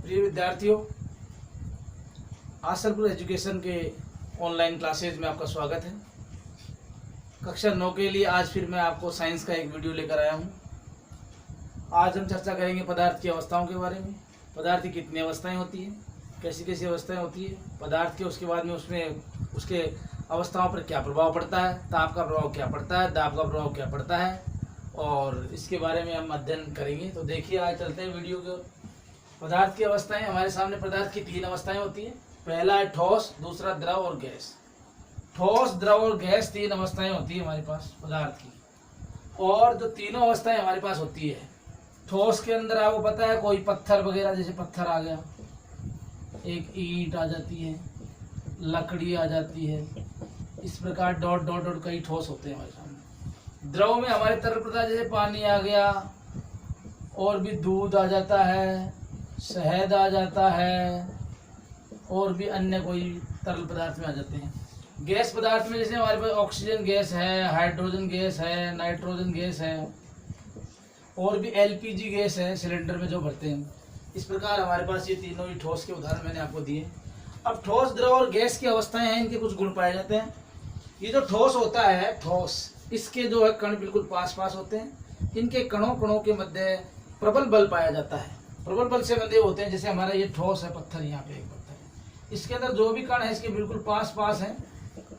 प्रिय विद्यार्थियों, आसलपुर एजुकेशन के ऑनलाइन क्लासेज में आपका स्वागत है। कक्षा 9 के लिए आज फिर मैं आपको साइंस का एक वीडियो लेकर आया हूँ। आज हम चर्चा करेंगे पदार्थ की अवस्थाओं के बारे में। पदार्थ की कितनी अवस्थाएं होती हैं, कैसी कैसी अवस्थाएं होती है पदार्थ के, उसके बाद में उसमें उसके अवस्थाओं पर क्या प्रभाव पड़ता है, ताप का प्रभाव क्या पड़ता है, दाब का प्रभाव क्या पड़ता है, और इसके बारे में हम अध्ययन करेंगे। तो देखिए, आज चलते हैं वीडियो के। पदार्थ की अवस्थाएं, हमारे सामने पदार्थ की 3 अवस्थाएं होती हैं। पहला है ठोस, दूसरा द्रव और गैस। ठोस, द्रव और गैस 3 अवस्थाएं होती है हमारे पास पदार्थ की। और जो तीनों अवस्थाएं हमारे पास होती है, ठोस के अंदर आपको पता है कोई पत्थर वगैरह, जैसे पत्थर आ गया, एक ईंट आ जाती है, लकड़ी आ जाती है, इस प्रकार डॉट डॉट डॉट कई ठोस होते हैं हमारे सामने। द्रव में हमारे तरल पदार्थ जैसे पानी आ गया, और भी दूध आ जाता है, शहद आ जाता है, और भी अन्य कोई तरल पदार्थ में आ जाते हैं। गैस पदार्थ में जैसे हमारे पास ऑक्सीजन गैस है, हाइड्रोजन गैस है, नाइट्रोजन गैस है, और भी एलपीजी गैस है सिलेंडर में जो भरते हैं। इस प्रकार हमारे पास ये तीनों ही ठोस के उदाहरण मैंने आपको दिए। अब ठोस, द्रव और गैस की अवस्थाएं हैं, इनके कुछ गुण पाए जाते हैं। ये जो ठोस होता है, ठोस, इसके जो है कण बिल्कुल पास पास होते हैं। इनके कणों कणों के मध्य प्रबल बल पाया जाता है। प्रबल बल से बंधे होते हैं। जैसे हमारा ये ठोस है, पत्थर, यहाँ पे एक पत्थर है, इसके अंदर जो भी कण है इसके बिल्कुल पास पास है,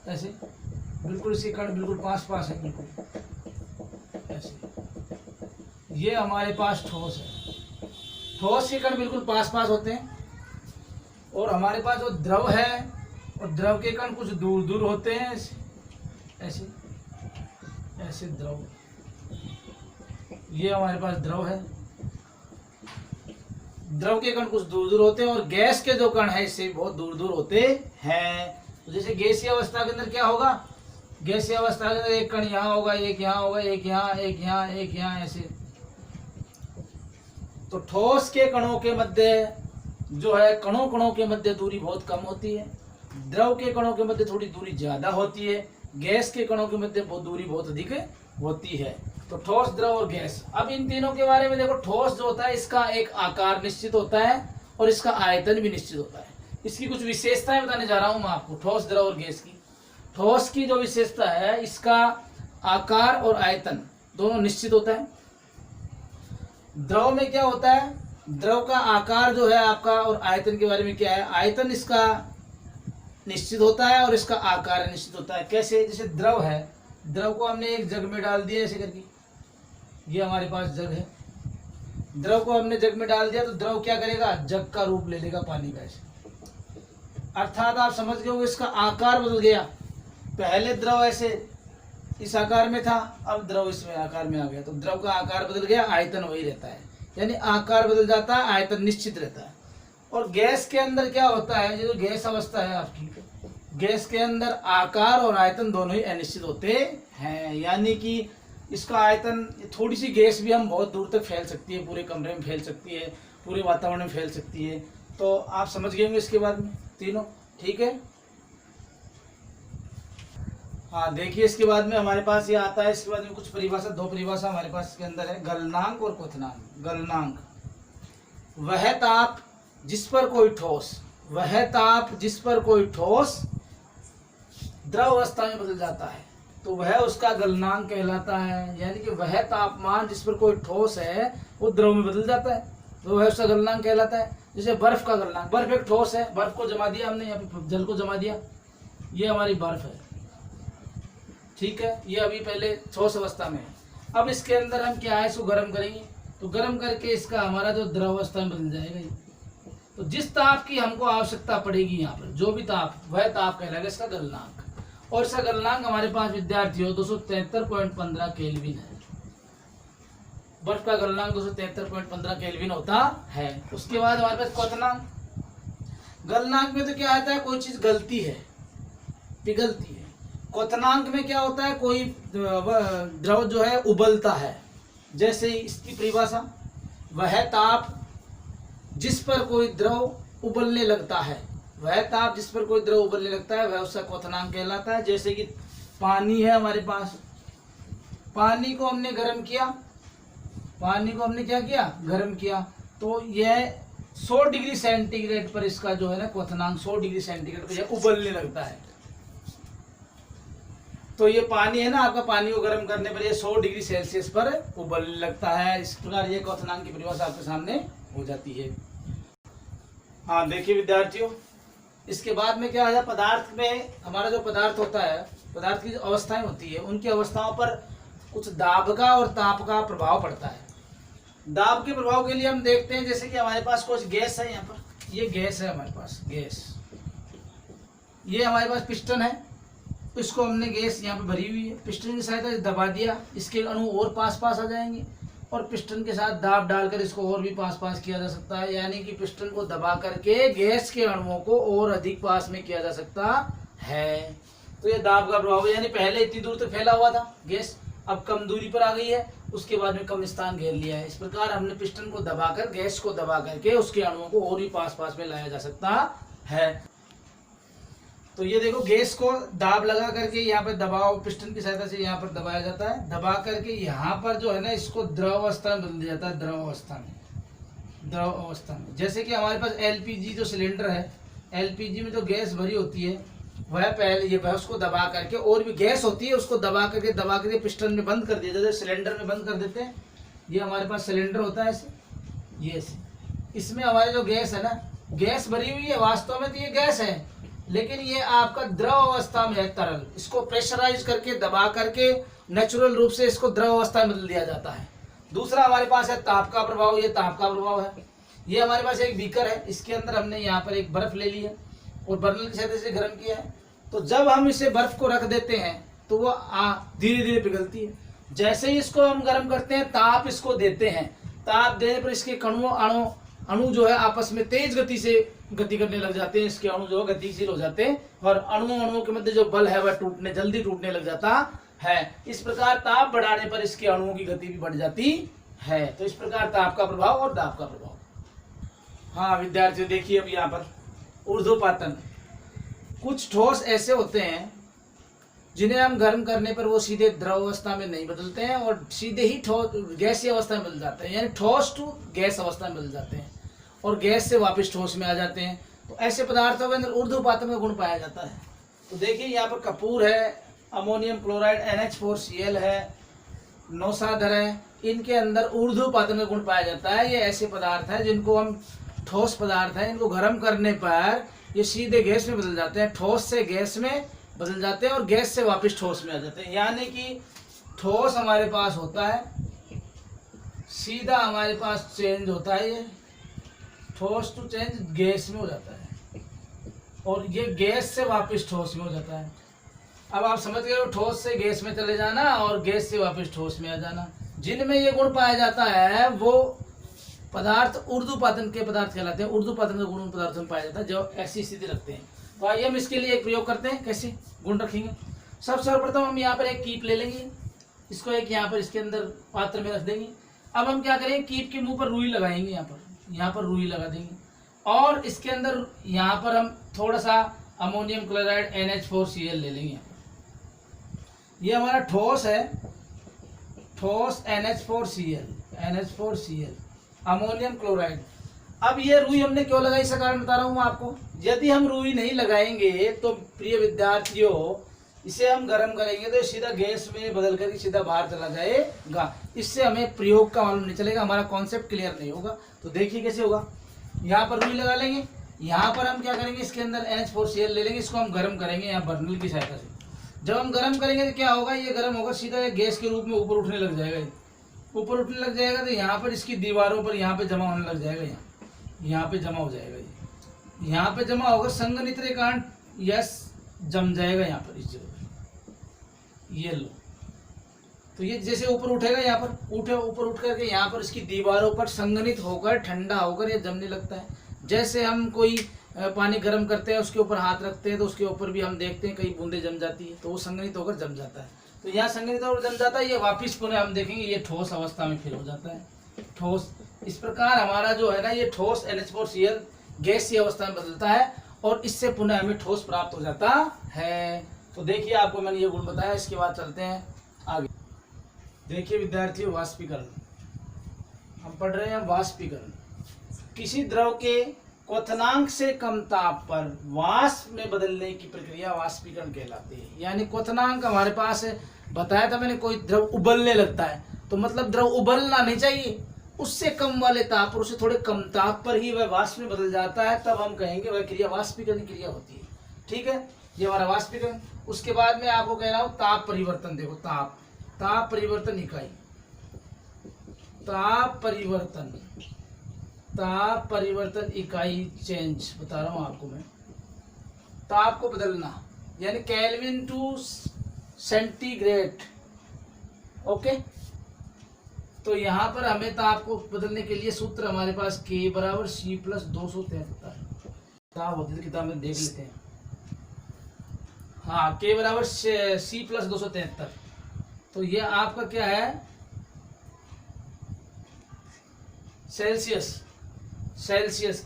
ऐसे बिल्कुल इसके कण बिल्कुल पास पास है, बिल्कुल ऐसे। ये हमारे पास ठोस है। ठोस के कण बिल्कुल पास पास होते हैं। और हमारे पास जो द्रव है, और द्रव के कण कुछ दूर दूर होते हैं, ऐसे ऐसे द्रव। ये हमारे पास द्रव है। द्रव के कण कुछ दूर दूर होते हैं, और गैस के जो कण है इससे बहुत दूर दूर होते हैं। तो जैसे गैसीय अवस्था के अंदर क्या होगा, गैसीय अवस्था के अंदर एक कण यहाँ होगा, एक यहाँ होगा, एक यहाँ, एक यहाँ, एक यहाँ, ऐसे। तो ठोस के कणों के मध्य जो है, कणों कणों के मध्य दूरी बहुत कम होती है। द्रव के कणों के मध्य थोड़ी दूरी ज्यादा होती है। गैस के कणों के मध्य दूरी बहुत अधिक होती है। तो ठोस, द्रव और गैस। अब इन तीनों के बारे में देखो। ठोस जो होता है, इसका एक आकार निश्चित होता है, और इसका आयतन भी निश्चित होता है। इसकी कुछ विशेषताएं बताने जा रहा हूं मैं आपको, ठोस, द्रव और गैस की। ठोस की जो विशेषता है, इसका आकार और आयतन दोनों निश्चित होता है। द्रव में क्या होता है, द्रव का आकार जो है आपका, और आयतन के बारे में क्या है, आयतन इसका निश्चित होता है और इसका आकार निश्चित होता है। कैसे, जैसे द्रव है, द्रव को हमने एक जग में डाल दिया ऐसे करके, ये हमारे पास जग है। द्रव को हमने जग में डाल दिया तो द्रव क्या करेगा, जग का रूप ले लेगा पानी का, ऐसे। अर्थात आप समझ गए हो, इसका आकार बदल गया। पहले द्रव ऐसे इस आकार में था, अब द्रव इसमें आकार में आ गया, तो द्रव का आकार बदल गया, आयतन वही रहता है। यानी आकार बदल जाता है, आयतन निश्चित रहता है। और गैस के अंदर क्या होता है, जो गैस अवस्था है आपकी, गैस के अंदर आकार और आयतन दोनों ही अनिश्चित होते हैं। यानी कि इसका आयतन, थोड़ी सी गैस भी हम बहुत दूर तक फैल सकती है, पूरे कमरे में फैल सकती है, पूरे वातावरण में फैल सकती है। तो आप समझ गए होंगे इसके बाद में तीनों, ठीक है। हाँ, देखिए, इसके बाद में हमारे पास ये आता है। इसके बाद में कुछ परिभाषा, 2 परिभाषा हमारे पास इसके अंदर है, गलनांक और क्वथनांक। गलनांक, वह ताप जिस पर कोई ठोस, वह ताप जिस पर कोई ठोस द्रव अवस्था में बदल जाता है, तो वह उसका गलनांक कहलाता है। यानी कि वह तापमान जिस पर कोई ठोस है वो द्रव में बदल जाता है, तो वह उसका गलनांक कहलाता है। जैसे बर्फ का गलनांक, बर्फ एक ठोस है, बर्फ को जमा दिया हमने, यहाँ पे जल को जमा दिया, ये हमारी बर्फ है, ठीक है। ये अभी पहले ठोस अवस्था में है। अब इसके अंदर हम क्या है, इसको गर्म करेंगे, तो गर्म करके इसका हमारा जो द्रव अवस्था में बदल जाएगा। तो जिस ताप की हमको आवश्यकता पड़ेगी, यहाँ पर जो भी ताप, वह ताप कहलाएगा इसका गलनांक। और इसका गलनांक हमारे पास विद्यार्थियों 273.15 केल्विन है। बर्फ का गलनांक 273.15 केल्विन होता है। उसके बाद हमारे पास क्वथनांक। गलनांक में तो क्या आता है, कोई चीज गलती है, पिघलती है। क्वथनांक में क्या होता है, कोई द्रव जो है उबलता है। जैसे इसकी परिभाषा, वह ताप जिस पर कोई द्रव उबलने लगता है, वह ताप जिस पर कोई द्रव उबलने लगता है, वह उसका क्वथनांक कहलाता है। जैसे कि पानी है हमारे पास, पानी को हमने गर्म किया, पानी को हमने क्या किया, गर्म किया, तो यह 100 डिग्री सेंटीग्रेड पर इसका जो है ना क्वथनांक 100 डिग्री सेंटीग्रेड पर यह उबलने लगता है। तो ये पानी है ना आपका, पानी को गर्म करने पर ये 100 डिग्री सेल्सियस पर उबलने लगता है। इस प्रकार ये क्वथनांक की परिभाषा आपके सामने हो जाती है। हाँ देखिए विद्यार्थियों, इसके बाद में क्या है, पदार्थ में हमारा जो पदार्थ होता है, पदार्थ की जो अवस्थाएं होती है, उनकी अवस्थाओं पर कुछ दाब का और ताप का प्रभाव पड़ता है। दाब के प्रभाव के लिए हम देखते हैं, जैसे कि हमारे पास कुछ गैस है, यहाँ पर ये गैस है हमारे पास, गैस, ये हमारे पास पिस्टन है, इसको हमने गैस यहाँ पे भरी हुई है, पिस्टन की सहायता से दबा दिया, इसके अणु और पास पास आ जाएंगे और पिस्टन के साथ दाब डालकर इसको और भी पास पास किया जा सकता है। यानी कि पिस्टन को दबा करके गैस के अणुओं को और अधिक पास में किया जा सकता है। तो ये दाब का प्रभाव है, यानी पहले इतनी दूर तक फैला हुआ था गैस, अब कम दूरी पर आ गई है, उसके बाद में कम स्थान घेर लिया है। इस प्रकार हमने पिस्टन को दबाकर, गैस को दबा करके उसके अणुओं को और भी पास पास में लाया जा सकता है। तो ये देखो, गैस को दाब लगा करके यहाँ पर दबाव, पिस्टन की सहायता से यहाँ पर दबाया जाता है, दबा करके यहाँ पर जो है ना इसको द्रव अवस्था में बदल दिया जाता है, द्रव अवस्था में, द्रव अवस्था में। जैसे कि हमारे पास एलपीजी जो सिलेंडर है, एलपीजी में जो गैस भरी होती है वह पहले ये उसको दबा करके, और भी गैस होती है उसको दबा करके पिस्टन में बंद कर दिया जाता है, सिलेंडर में बंद कर देते हैं। ये हमारे पास सिलेंडर होता है ऐसे, ये ऐसे, इसमें हमारे जो गैस है ना, गैस भरी हुई है, वास्तव में तो ये गैस है लेकिन ये आपका द्रव अवस्था में है, तरल। इसको प्रेशराइज करके, दबा करके नेचुरल रूप से इसको द्रव अवस्था में बदल दिया जाता है। दूसरा हमारे पास है ताप का प्रभाव, ये ताप का प्रभाव है। ये हमारे पास एक बीकर है, इसके अंदर हमने यहाँ पर एक बर्फ ले ली है और बर्नल की सहायता से गर्म किया है। तो जब हम इसे बर्फ को रख देते हैं तो वो धीरे धीरे पिघलती है। जैसे ही इसको हम गर्म करते हैं, ताप इसको देते हैं, ताप देने पर इसके अणु जो है आपस में तेज गति से गति करने लग जाते हैं, इसके अणु जो है गतिशील हो जाते हैं और अणुओं के मध्य जो बल है वह जल्दी टूटने लग जाता है। इस प्रकार ताप बढ़ाने पर इसके अणुओं की गति भी बढ़ जाती है। तो इस प्रकार ताप का प्रभाव और दाब का प्रभाव। हाँ विद्यार्थियों देखिए, अब यहाँ पर ऊर्ध्वपातन, कुछ ठोस ऐसे होते हैं जिन्हें हम गर्म करने पर वो सीधे द्रव अवस्था में नहीं बदलते हैं और सीधे ही गैसीय अवस्था में बदल जाते हैं, यानी ठोस टू गैस अवस्था में बदल जाते हैं और गैस से वापस ठोस में आ जाते हैं। तो ऐसे पदार्थों के अंदर ऊर्ध्वपातन का गुण पाया जाता है। तो देखिए यहाँ पर कपूर है, अमोनियम क्लोराइड NH4Cl है, नौसाधर है, इनके अंदर ऊर्ध्वपातन का गुण पाया जाता है। ये ऐसे पदार्थ है जिनको हम, ठोस पदार्थ है, इनको गर्म करने पर ये सीधे गैस में बदल जाते हैं, ठोस से गैस में बदल जाते हैं और गैस से वापस ठोस में आ जाते हैं। यानी कि ठोस हमारे पास होता है, सीधा हमारे पास चेंज होता है, ये ठोस टू चेंज गैस में हो जाता है और ये गैस से वापस ठोस में हो जाता है। अब आप समझ गए हो, ठोस से गैस में चले जाना और गैस से वापस ठोस में आ जाना। जिनमें ये गुण पाया जाता है वो पदार्थ ऊर्ध्वपातन के पदार्थ कहलाते हैं। ऊर्ध्वपातन का गुण पदार्थ में पाया जाता है जो ऐसी स्थिति रखते हैं। तो आइए हम इसके लिए एक प्रयोग करते हैं, कैसे गुण रखेंगे। सबसे सर्वप्रथम हम यहाँ पर एक कीप ले लेंगे, इसको एक यहाँ पर इसके अंदर पात्र में रख देंगे। अब हम क्या करेंगे, कीप के मुंह पर रुई लगाएंगे, यहाँ पर रुई लगा देंगे और इसके अंदर यहाँ पर हम थोड़ा सा अमोनियम क्लोराइड NH4Cl ले लेंगे। ये हमारा ठोस है, ठोस NH4Cl अमोनियम क्लोराइड। अब ये रुई हमने क्यों लगाई, इसका कारण बता रहा हूँ मैं आपको। यदि हम रुई नहीं लगाएंगे तो प्रिय विद्यार्थियों, इसे हम गर्म करेंगे तो सीधा गैस में बदल करके सीधा बाहर चला जाएगा। इससे हमें प्रयोग का मालूम नहीं चलेगा, हमारा कॉन्सेप्ट क्लियर नहीं होगा। तो देखिए कैसे होगा, यहाँ पर रुई लगा लेंगे, यहाँ पर हम क्या करेंगे, इसके अंदर NH4Cl ले लेंगे, इसको हम गर्म करेंगे यहाँ बर्नल की सहायता से। जब हम गर्म करेंगे तो क्या होगा, ये गर्म होगा, सीधा ये गैस के रूप में ऊपर उठने लग जाएगा। ऊपर उठने लग जाएगा तो यहाँ पर इसकी दीवारों पर यहाँ पे जमा होने लग जाएगा, यहाँ पे जमा हो जाएगा, यहाँ पे जमा होगा, संघनित्र कांड यस जम जाएगा यहाँ पर इस जगह, ये लो। तो ये जैसे ऊपर उठेगा, यहाँ पर ऊपर उठ करके यहाँ पर इसकी दीवारों पर संघनित होकर ठंडा होकर ये जमने लगता है। जैसे हम कोई पानी गर्म करते हैं, उसके ऊपर हाथ रखते हैं तो उसके ऊपर भी हम देखते हैं कई बूंदे जम जाती है, तो वो संघनित होकर जम जाता है। तो यहाँ संघनित होकर जम जाता है, ये वापिस पुनः हम देखेंगे ये ठोस अवस्था में फिर हो जाता है, ठोस। इस प्रकार हमारा जो है ना ये ठोस NH4Cl गैसीय अवस्था में बदलता है और इससे पुनः हमें ठोस प्राप्त हो जाता है। तो देखिए आपको मैंने ये गुण बताया, इसके बाद चलते हैं आगे। देखिए विद्यार्थियों, वाष्पीकरण हम पढ़ रहे हैं, वाष्पीकरण। किसी द्रव के क्वथनांक से कम ताप पर वाष्प में बदलने की प्रक्रिया वाष्पीकरण कहलाती है। यानी क्वथनांक हमारे पास है, बताया था मैंने, कोई द्रव उबलने लगता है तो मतलब द्रव उबलना नहीं चाहिए, उससे कम वाले ताप पर, उससे थोड़े कम ताप पर ही वह वाष्प में बदल जाता है, तब हम कहेंगे वह क्रिया वाष्पीकरण क्रिया होती है। ठीक है, ये हमारा वाष्पीकरण। उसके बाद में आपको कह रहा हूँ ताप परिवर्तन। देखो ताप परिवर्तन इकाई, ताप परिवर्तन इकाई चेंज बता रहा हूँ आपको मैं। ताप को बदलना यानी केल्विन टू सेंटीग्रेड। ओके, तो यहाँ पर हमें ताप को बदलने के लिए सूत्र हमारे पास K बराबर C प्लस 273 किताब होती है, किताब में देख लेते हैं। हाँ, K बराबर C प्लस 273। तो ये आपका क्या है, सेल्सियस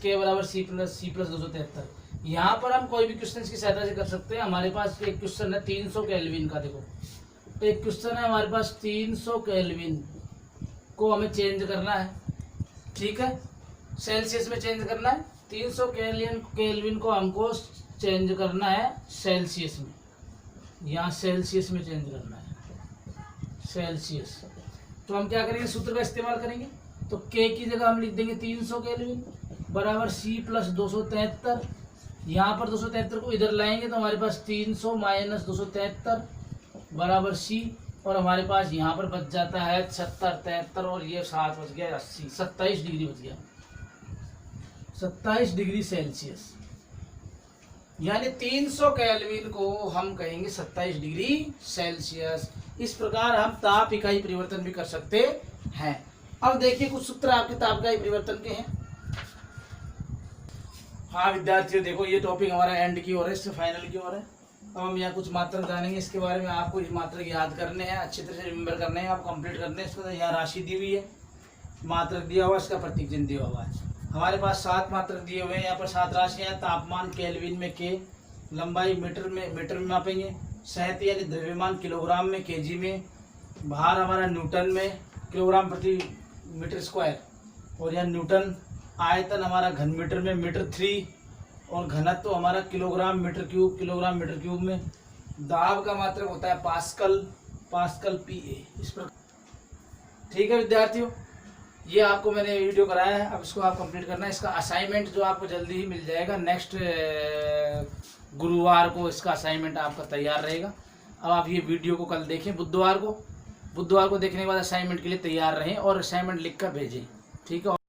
K बराबर C प्लस 273। यहाँ पर हम कोई भी क्वेश्चन की सहायता से कर सकते हैं। हमारे पास एक क्वेश्चन है 300 केल्विन का। देखो एक क्वेश्चन है हमारे पास 300 केल्विन को हमें चेंज करना है। ठीक है, सेल्सियस में चेंज करना है। 300 केल्विन को हमको चेंज करना है सेल्सियस में, यहाँ सेल्सियस में चेंज करना है, सेल्सियस। तो हम क्या करेंगे, सूत्र का इस्तेमाल करेंगे। तो K की जगह हम लिख देंगे 300 केल्विन बराबर C प्लस 273। यहाँ पर 273 को इधर लाएंगे तो हमारे पास 300 माइनस 273 बराबर C, और हमारे पास यहाँ पर बच जाता है 76, 73 और ये 7 बच गया 80, 27 डिग्री बच गया, 27 डिग्री सेल्सियस। यानी 300 केल्विन को हम कहेंगे 27 डिग्री सेल्सियस। इस प्रकार हम ताप इकाई परिवर्तन भी कर सकते हैं। अब देखिए कुछ सूत्र आपके ताप इकाई परिवर्तन के हैं। हाँ विद्यार्थियों, देखो ये टॉपिक हमारा एंड की ओर है, इससे फाइनल की ओर है। अब हम यहाँ कुछ मात्रक जानेंगे, इसके बारे में आपको इस मात्रक याद करने हैं, अच्छी तरह से रिमेंबर करने हैं, आप कंप्लीट करने हैं। इसको यहाँ राशि दी हुई है, मात्रक दिया हुआ है, इसका प्रतीक चिन्ह दिया हुआ है। हमारे पास 7 मात्रक दिए हुए हैं, यहाँ पर 7 राशियाँ हैं। तापमान केल्विन में K, लंबाई मीटर में मापेंगे, सहती यानी द्रव्यमान किलोग्राम में, केजी में, भार हमारा न्यूटन में, किलोग्राम प्रति मीटर स्क्वायर, और यहाँ न्यूटन, आयतन हमारा घन मीटर में, मीटर 3, और घनत्व तो हमारा किलोग्राम मीटर क्यूब में। दाब का मात्रक होता है पास्कल PA। इस पर ठीक है विद्यार्थियों, ये आपको मैंने वीडियो कराया है, अब इसको आप कंप्लीट करना है। इसका असाइनमेंट जो आपको जल्दी ही मिल जाएगा, नेक्स्ट गुरुवार को इसका असाइनमेंट आपका तैयार रहेगा। अब आप ये वीडियो को कल देखें, बुधवार को देखने के बाद असाइनमेंट के लिए तैयार रहें और असाइनमेंट लिख कर भेजें। ठीक है।